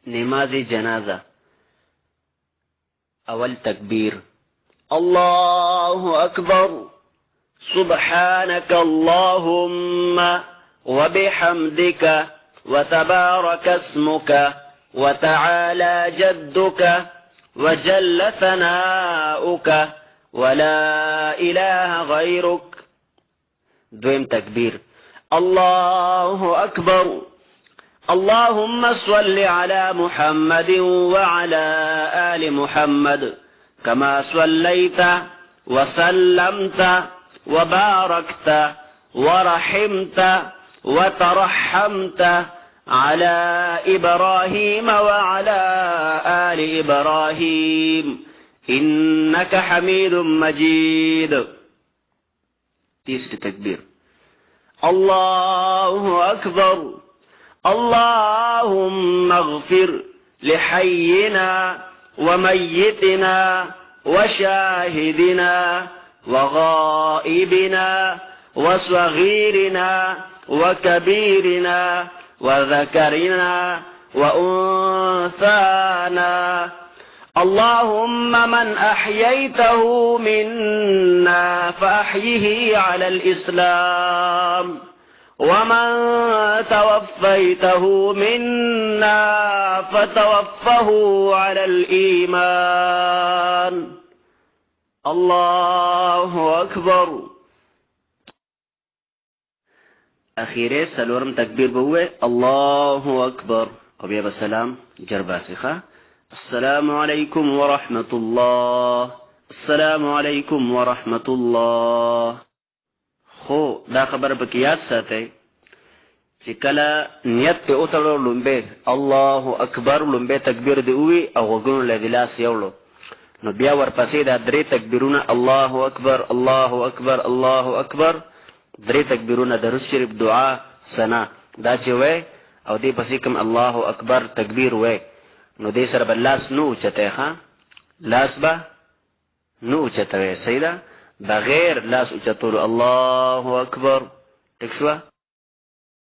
نماز جنازة. اول تكبير الله اكبر سبحانك اللهم وبحمدك وتبارك اسمك وتعالى جدك وجل ثناؤك ولا اله غيرك. دویم تكبير الله اكبر اللهم صل على محمد وعلى آل محمد كما صليت وسلمت وباركت ورحمت وترحمت على إبراهيم وعلى آل إبراهيم إنك حميد مجيد. تیسری تکبیر الله أكبر اللهم اغفر لحينا وميتنا وشاهدنا وغائبنا وصغيرنا وكبيرنا وذكرنا وأنثانا. اللهم من أحييته منا فأحيه على الإسلام ومن توفيته منا فتوفه على الإيمان. الله أكبر. أخيرا سلورم تكبير بوه الله أكبر وبيا بسلام جرباسخة. السلام عليكم ورحمة الله السلام عليكم ورحمة الله. خو دا خبر بکیات ساته چې کله نیت په اوتړو لومبه الله اکبر لومبه تکبیر دی وی او وګونو له دلاس یوړو نو بیا ورپسې دا درې تکبیرونه الله اکبر الله اکبر الله اکبر درې تکبیرونه درود شریف دعا ثنا دا چې وای او دې پسې کوم الله اکبر تکبیر وای نو دې سره بل لاس نو چته ها لاس با نو چته وای سیدا بغیر لاس اوچتولو الله اکبر ٹھیک شو.